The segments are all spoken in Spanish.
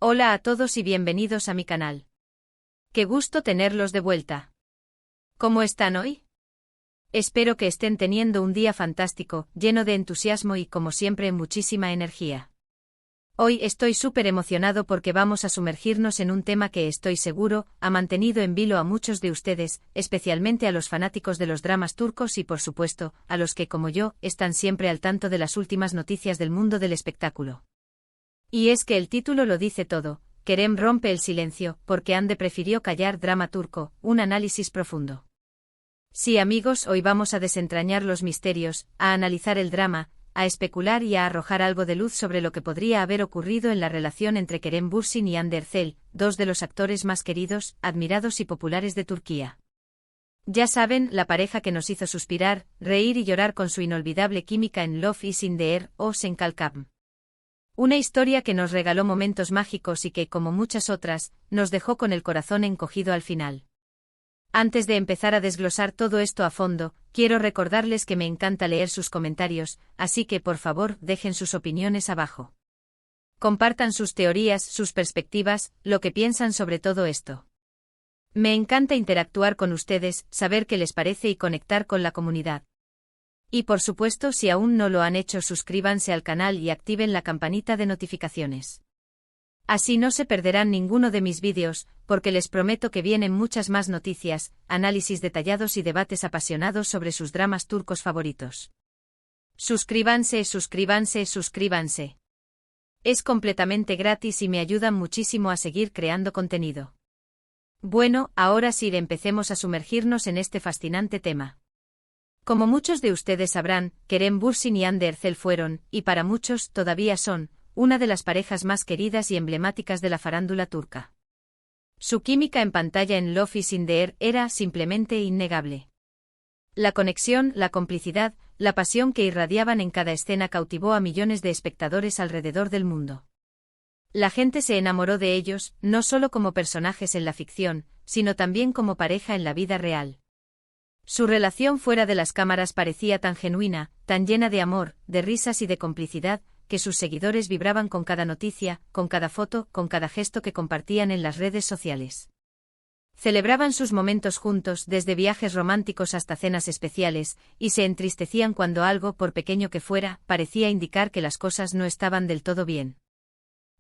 Hola a todos y bienvenidos a mi canal. Qué gusto tenerlos de vuelta. ¿Cómo están hoy? Espero que estén teniendo un día fantástico, lleno de entusiasmo y, como siempre, muchísima energía. Hoy estoy súper emocionado porque vamos a sumergirnos en un tema que estoy seguro ha mantenido en vilo a muchos de ustedes, especialmente a los fanáticos de los dramas turcos y, por supuesto, a los que, como yo, están siempre al tanto de las últimas noticias del mundo del espectáculo. Y es que el título lo dice todo: Kerem rompe el silencio, porque Hande prefirió callar. Drama turco, un análisis profundo. Sí, amigos, hoy vamos a desentrañar los misterios, a analizar el drama, a especular y a arrojar algo de luz sobre lo que podría haber ocurrido en la relación entre Kerem Bürsin y Hande Erçel, dos de los actores más queridos, admirados y populares de Turquía. Ya saben, la pareja que nos hizo suspirar, reír y llorar con su inolvidable química en Love is in the Air o Sen Kalkam. Una historia que nos regaló momentos mágicos y que, como muchas otras, nos dejó con el corazón encogido al final. Antes de empezar a desglosar todo esto a fondo, quiero recordarles que me encanta leer sus comentarios, así que por favor dejen sus opiniones abajo. Compartan sus teorías, sus perspectivas, lo que piensan sobre todo esto. Me encanta interactuar con ustedes, saber qué les parece y conectar con la comunidad. Y por supuesto, si aún no lo han hecho, suscríbanse al canal y activen la campanita de notificaciones. Así no se perderán ninguno de mis vídeos, porque les prometo que vienen muchas más noticias, análisis detallados y debates apasionados sobre sus dramas turcos favoritos. Suscríbanse, suscríbanse, suscríbanse. Es completamente gratis y me ayudan muchísimo a seguir creando contenido. Bueno, ahora sí, empecemos a sumergirnos en este fascinante tema. Como muchos de ustedes sabrán, Kerem Bürsin y Hande Erçel fueron, y para muchos todavía son, una de las parejas más queridas y emblemáticas de la farándula turca. Su química en pantalla en Love is in the Air era simplemente innegable. La conexión, la complicidad, la pasión que irradiaban en cada escena cautivó a millones de espectadores alrededor del mundo. La gente se enamoró de ellos, no solo como personajes en la ficción, sino también como pareja en la vida real. Su relación fuera de las cámaras parecía tan genuina, tan llena de amor, de risas y de complicidad, que sus seguidores vibraban con cada noticia, con cada foto, con cada gesto que compartían en las redes sociales. Celebraban sus momentos juntos, desde viajes románticos hasta cenas especiales, y se entristecían cuando algo, por pequeño que fuera, parecía indicar que las cosas no estaban del todo bien.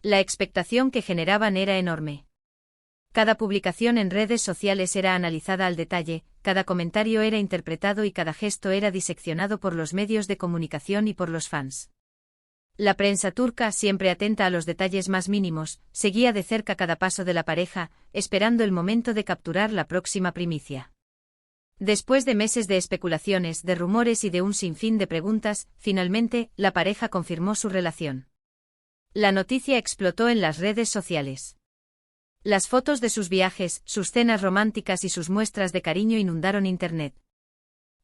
La expectación que generaban era enorme. Cada publicación en redes sociales era analizada al detalle, cada comentario era interpretado y cada gesto era diseccionado por los medios de comunicación y por los fans. La prensa turca, siempre atenta a los detalles más mínimos, seguía de cerca cada paso de la pareja, esperando el momento de capturar la próxima primicia. Después de meses de especulaciones, de rumores y de un sinfín de preguntas, finalmente, la pareja confirmó su relación. La noticia explotó en las redes sociales. Las fotos de sus viajes, sus cenas románticas y sus muestras de cariño inundaron Internet.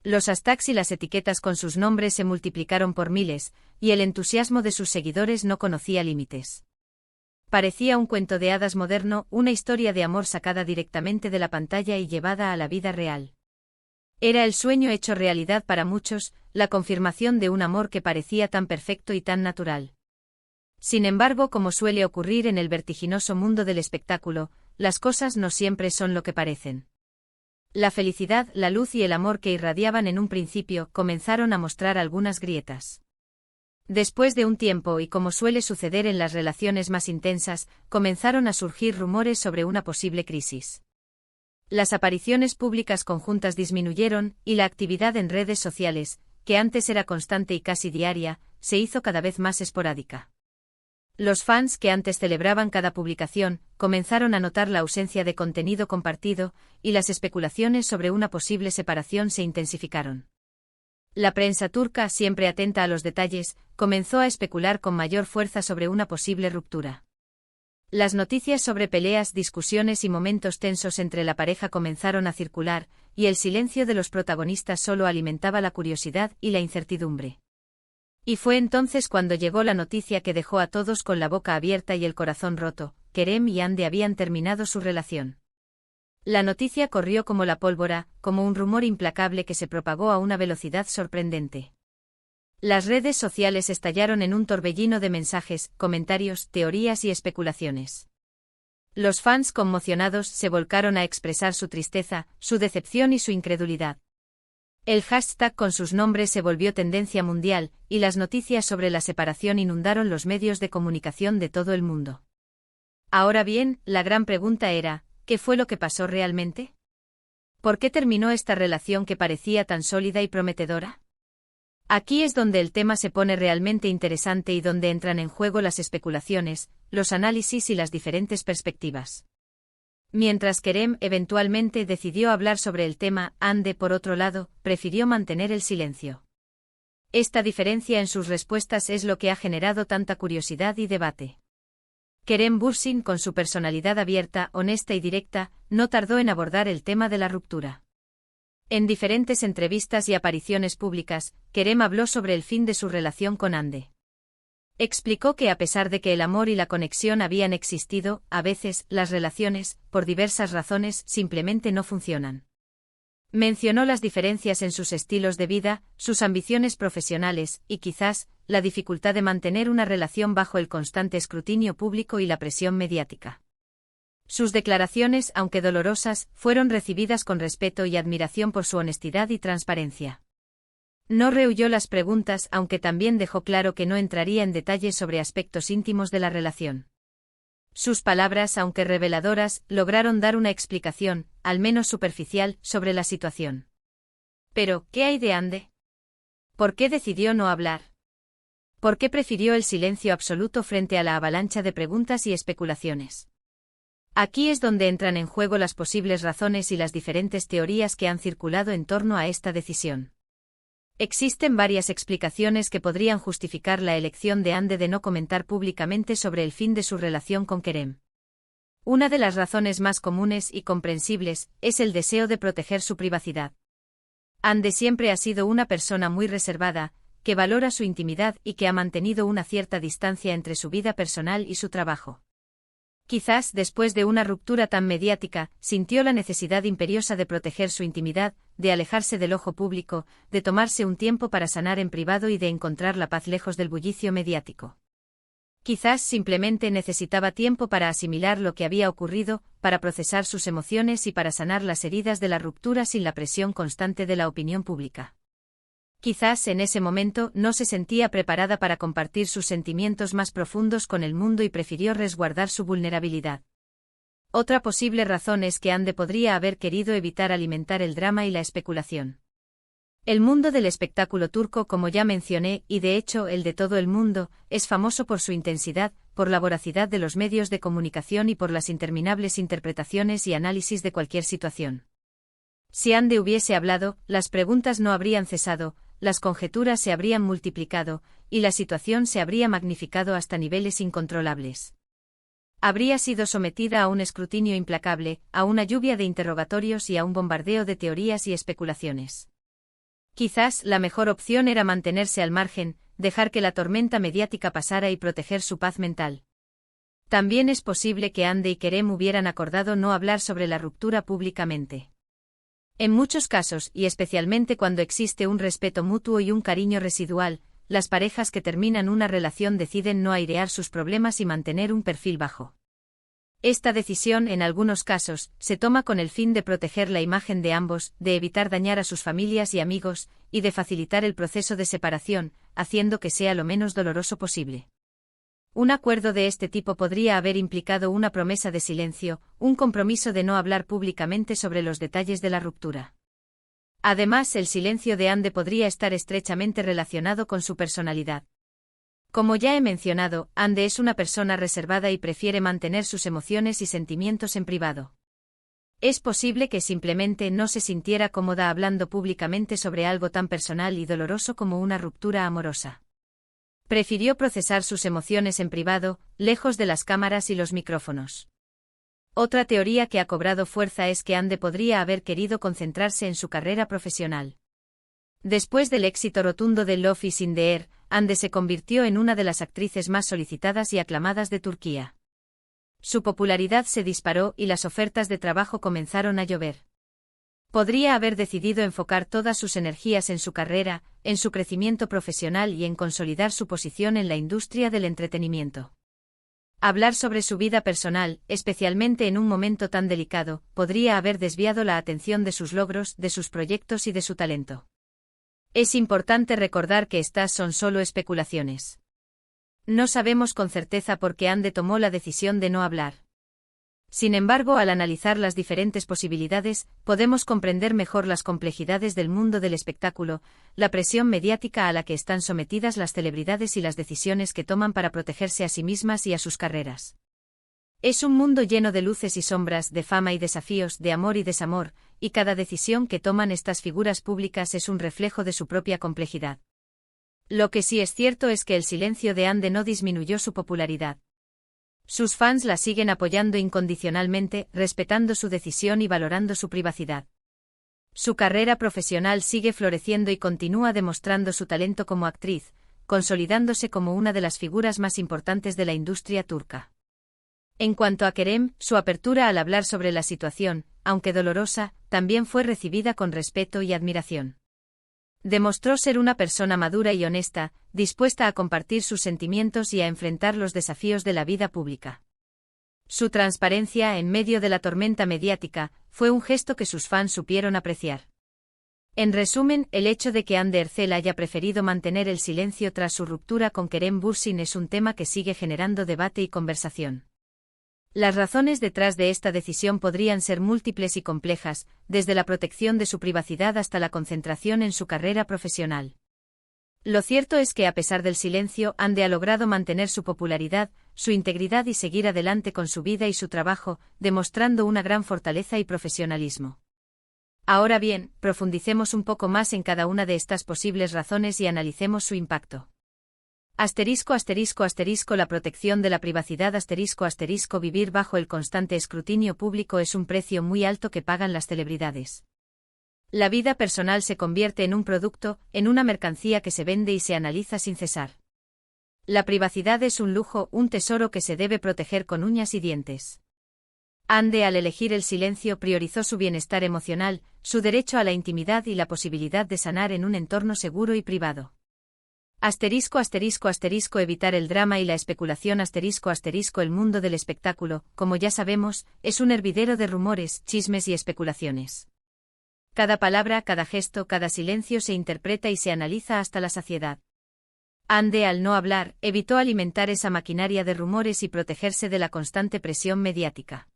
Los hashtags y las etiquetas con sus nombres se multiplicaron por miles, y el entusiasmo de sus seguidores no conocía límites. Parecía un cuento de hadas moderno, una historia de amor sacada directamente de la pantalla y llevada a la vida real. Era el sueño hecho realidad para muchos, la confirmación de un amor que parecía tan perfecto y tan natural. Sin embargo, como suele ocurrir en el vertiginoso mundo del espectáculo, las cosas no siempre son lo que parecen. La felicidad, la luz y el amor que irradiaban en un principio comenzaron a mostrar algunas grietas. Después de un tiempo, y como suele suceder en las relaciones más intensas, comenzaron a surgir rumores sobre una posible crisis. Las apariciones públicas conjuntas disminuyeron, y la actividad en redes sociales, que antes era constante y casi diaria, se hizo cada vez más esporádica. Los fans, que antes celebraban cada publicación, comenzaron a notar la ausencia de contenido compartido, y las especulaciones sobre una posible separación se intensificaron. La prensa turca, siempre atenta a los detalles, comenzó a especular con mayor fuerza sobre una posible ruptura. Las noticias sobre peleas, discusiones y momentos tensos entre la pareja comenzaron a circular, y el silencio de los protagonistas solo alimentaba la curiosidad y la incertidumbre. Y fue entonces cuando llegó la noticia que dejó a todos con la boca abierta y el corazón roto: Kerem y Hande habían terminado su relación. La noticia corrió como la pólvora, como un rumor implacable que se propagó a una velocidad sorprendente. Las redes sociales estallaron en un torbellino de mensajes, comentarios, teorías y especulaciones. Los fans conmocionados se volcaron a expresar su tristeza, su decepción y su incredulidad. El hashtag con sus nombres se volvió tendencia mundial, y las noticias sobre la separación inundaron los medios de comunicación de todo el mundo. Ahora bien, la gran pregunta era, ¿qué fue lo que pasó realmente? ¿Por qué terminó esta relación que parecía tan sólida y prometedora? Aquí es donde el tema se pone realmente interesante y donde entran en juego las especulaciones, los análisis y las diferentes perspectivas. Mientras Kerem eventualmente decidió hablar sobre el tema, Hande, por otro lado, prefirió mantener el silencio. Esta diferencia en sus respuestas es lo que ha generado tanta curiosidad y debate. Kerem Bürsin, con su personalidad abierta, honesta y directa, no tardó en abordar el tema de la ruptura. En diferentes entrevistas y apariciones públicas, Kerem habló sobre el fin de su relación con Hande. Explicó que a pesar de que el amor y la conexión habían existido, a veces, las relaciones, por diversas razones, simplemente no funcionan. Mencionó las diferencias en sus estilos de vida, sus ambiciones profesionales, y quizás, la dificultad de mantener una relación bajo el constante escrutinio público y la presión mediática. Sus declaraciones, aunque dolorosas, fueron recibidas con respeto y admiración por su honestidad y transparencia. No rehuyó las preguntas, aunque también dejó claro que no entraría en detalles sobre aspectos íntimos de la relación. Sus palabras, aunque reveladoras, lograron dar una explicación, al menos superficial, sobre la situación. Pero, ¿qué hay de Hande? ¿Por qué decidió no hablar? ¿Por qué prefirió el silencio absoluto frente a la avalancha de preguntas y especulaciones? Aquí es donde entran en juego las posibles razones y las diferentes teorías que han circulado en torno a esta decisión. Existen varias explicaciones que podrían justificar la elección de Hande de no comentar públicamente sobre el fin de su relación con Kerem. Una de las razones más comunes y comprensibles es el deseo de proteger su privacidad. Hande siempre ha sido una persona muy reservada, que valora su intimidad y que ha mantenido una cierta distancia entre su vida personal y su trabajo. Quizás, después de una ruptura tan mediática, sintió la necesidad imperiosa de proteger su intimidad, de alejarse del ojo público, de tomarse un tiempo para sanar en privado y de encontrar la paz lejos del bullicio mediático. Quizás simplemente necesitaba tiempo para asimilar lo que había ocurrido, para procesar sus emociones y para sanar las heridas de la ruptura sin la presión constante de la opinión pública. Quizás en ese momento no se sentía preparada para compartir sus sentimientos más profundos con el mundo y prefirió resguardar su vulnerabilidad. Otra posible razón es que Hande podría haber querido evitar alimentar el drama y la especulación. El mundo del espectáculo turco, como ya mencioné, y de hecho el de todo el mundo, es famoso por su intensidad, por la voracidad de los medios de comunicación y por las interminables interpretaciones y análisis de cualquier situación. Si Hande hubiese hablado, las preguntas no habrían cesado, las conjeturas se habrían multiplicado, y la situación se habría magnificado hasta niveles incontrolables. Habría sido sometida a un escrutinio implacable, a una lluvia de interrogatorios y a un bombardeo de teorías y especulaciones. Quizás la mejor opción era mantenerse al margen, dejar que la tormenta mediática pasara y proteger su paz mental. También es posible que Hande y Kerem hubieran acordado no hablar sobre la ruptura públicamente. En muchos casos, y especialmente cuando existe un respeto mutuo y un cariño residual, las parejas que terminan una relación deciden no airear sus problemas y mantener un perfil bajo. Esta decisión, en algunos casos, se toma con el fin de proteger la imagen de ambos, de evitar dañar a sus familias y amigos, y de facilitar el proceso de separación, haciendo que sea lo menos doloroso posible. Un acuerdo de este tipo podría haber implicado una promesa de silencio, un compromiso de no hablar públicamente sobre los detalles de la ruptura. Además, el silencio de Hande podría estar estrechamente relacionado con su personalidad. Como ya he mencionado, Hande es una persona reservada y prefiere mantener sus emociones y sentimientos en privado. Es posible que simplemente no se sintiera cómoda hablando públicamente sobre algo tan personal y doloroso como una ruptura amorosa. Prefirió procesar sus emociones en privado, lejos de las cámaras y los micrófonos. Otra teoría que ha cobrado fuerza es que Hande podría haber querido concentrarse en su carrera profesional. Después del éxito rotundo de Love is in the Air, Hande se convirtió en una de las actrices más solicitadas y aclamadas de Turquía. Su popularidad se disparó y las ofertas de trabajo comenzaron a llover. Podría haber decidido enfocar todas sus energías en su carrera, en su crecimiento profesional y en consolidar su posición en la industria del entretenimiento. Hablar sobre su vida personal, especialmente en un momento tan delicado, podría haber desviado la atención de sus logros, de sus proyectos y de su talento. Es importante recordar que estas son solo especulaciones. No sabemos con certeza por qué Ande tomó la decisión de no hablar. Sin embargo, al analizar las diferentes posibilidades, podemos comprender mejor las complejidades del mundo del espectáculo, la presión mediática a la que están sometidas las celebridades y las decisiones que toman para protegerse a sí mismas y a sus carreras. Es un mundo lleno de luces y sombras, de fama y desafíos, de amor y desamor, y cada decisión que toman estas figuras públicas es un reflejo de su propia complejidad. Lo que sí es cierto es que el silencio de Ande no disminuyó su popularidad. Sus fans la siguen apoyando incondicionalmente, respetando su decisión y valorando su privacidad. Su carrera profesional sigue floreciendo y continúa demostrando su talento como actriz, consolidándose como una de las figuras más importantes de la industria turca. En cuanto a Kerem, su apertura al hablar sobre la situación, aunque dolorosa, también fue recibida con respeto y admiración. Demostró ser una persona madura y honesta, dispuesta a compartir sus sentimientos y a enfrentar los desafíos de la vida pública. Su transparencia en medio de la tormenta mediática fue un gesto que sus fans supieron apreciar. En resumen, el hecho de que Hande Erçel haya preferido mantener el silencio tras su ruptura con Kerem Bürsin es un tema que sigue generando debate y conversación. Las razones detrás de esta decisión podrían ser múltiples y complejas, desde la protección de su privacidad hasta la concentración en su carrera profesional. Lo cierto es que a pesar del silencio, Hande ha logrado mantener su popularidad, su integridad y seguir adelante con su vida y su trabajo, demostrando una gran fortaleza y profesionalismo. Ahora bien, profundicemos un poco más en cada una de estas posibles razones y analicemos su impacto. ***** La protección de la privacidad **** Vivir bajo el constante escrutinio público es un precio muy alto que pagan las celebridades. La vida personal se convierte en un producto, en una mercancía que se vende y se analiza sin cesar. La privacidad es un lujo, un tesoro que se debe proteger con uñas y dientes. Hande, al elegir el silencio, priorizó su bienestar emocional, su derecho a la intimidad y la posibilidad de sanar en un entorno seguro y privado. Evitar el drama y la especulación El mundo del espectáculo, como ya sabemos, es un hervidero de rumores, chismes y especulaciones. Cada palabra, cada gesto, cada silencio se interpreta y se analiza hasta la saciedad. Hande, al no hablar, evitó alimentar esa maquinaria de rumores y protegerse de la constante presión mediática.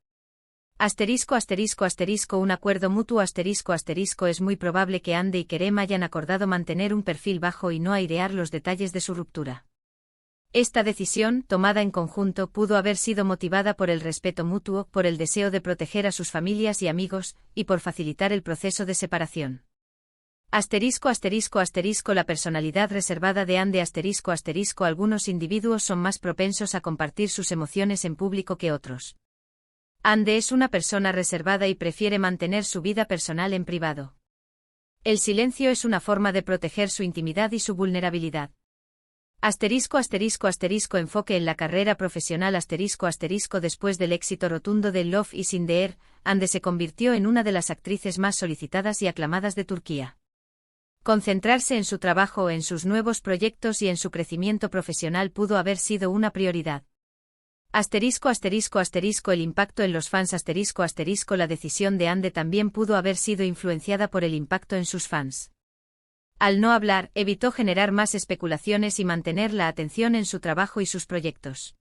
Un acuerdo mutuo Es muy probable que Hande y Kerem hayan acordado mantener un perfil bajo y no airear los detalles de su ruptura. Esta decisión, tomada en conjunto, pudo haber sido motivada por el respeto mutuo, por el deseo de proteger a sus familias y amigos, y por facilitar el proceso de separación. La personalidad reservada de Hande Algunos individuos son más propensos a compartir sus emociones en público que otros. Hande es una persona reservada y prefiere mantener su vida personal en privado. El silencio es una forma de proteger su intimidad y su vulnerabilidad. Enfoque en la carrera profesional Después del éxito rotundo de Love is in the Air, Hande se convirtió en una de las actrices más solicitadas y aclamadas de Turquía. Concentrarse en su trabajo, en sus nuevos proyectos y en su crecimiento profesional pudo haber sido una prioridad. El impacto en los fans La decisión de Hande también pudo haber sido influenciada por el impacto en sus fans. Al no hablar, evitó generar más especulaciones y mantener la atención en su trabajo y sus proyectos.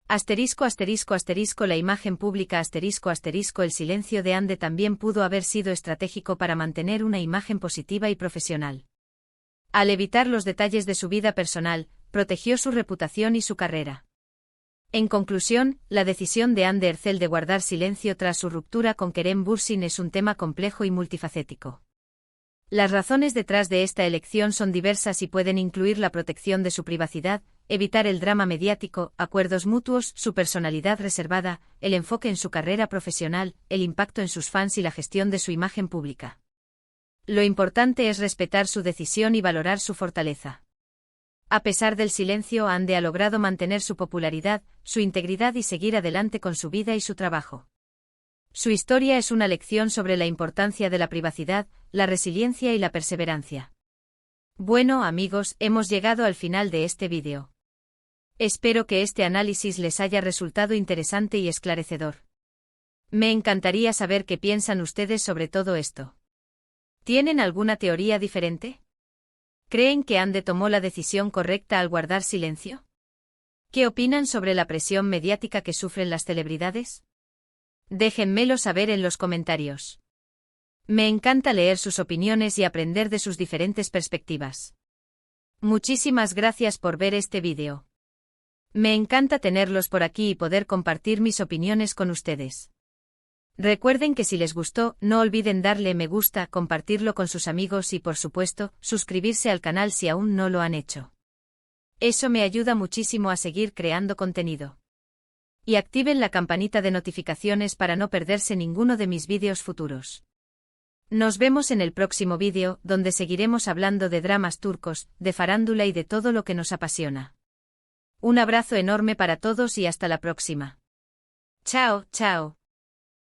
La imagen pública El silencio de Hande también pudo haber sido estratégico para mantener una imagen positiva y profesional. Al evitar los detalles de su vida personal, protegió su reputación y su carrera. En conclusión, la decisión de Hande Erçel de guardar silencio tras su ruptura con Kerem Bürsin es un tema complejo y multifacético. Las razones detrás de esta elección son diversas y pueden incluir la protección de su privacidad, evitar el drama mediático, acuerdos mutuos, su personalidad reservada, el enfoque en su carrera profesional, el impacto en sus fans y la gestión de su imagen pública. Lo importante es respetar su decisión y valorar su fortaleza. A pesar del silencio, Hande ha logrado mantener su popularidad, su integridad y seguir adelante con su vida y su trabajo. Su historia es una lección sobre la importancia de la privacidad, la resiliencia y la perseverancia. Bueno, amigos, hemos llegado al final de este vídeo. Espero que este análisis les haya resultado interesante y esclarecedor. Me encantaría saber qué piensan ustedes sobre todo esto. ¿Tienen alguna teoría diferente? ¿Creen que Ande tomó la decisión correcta al guardar silencio? ¿Qué opinan sobre la presión mediática que sufren las celebridades? Déjenmelo saber en los comentarios. Me encanta leer sus opiniones y aprender de sus diferentes perspectivas. Muchísimas gracias por ver este vídeo. Me encanta tenerlos por aquí y poder compartir mis opiniones con ustedes. Recuerden que si les gustó, no olviden darle me gusta, compartirlo con sus amigos y por supuesto, suscribirse al canal si aún no lo han hecho. Eso me ayuda muchísimo a seguir creando contenido. Y activen la campanita de notificaciones para no perderse ninguno de mis vídeos futuros. Nos vemos en el próximo vídeo, donde seguiremos hablando de dramas turcos, de farándula y de todo lo que nos apasiona. Un abrazo enorme para todos y hasta la próxima. Chao, chao.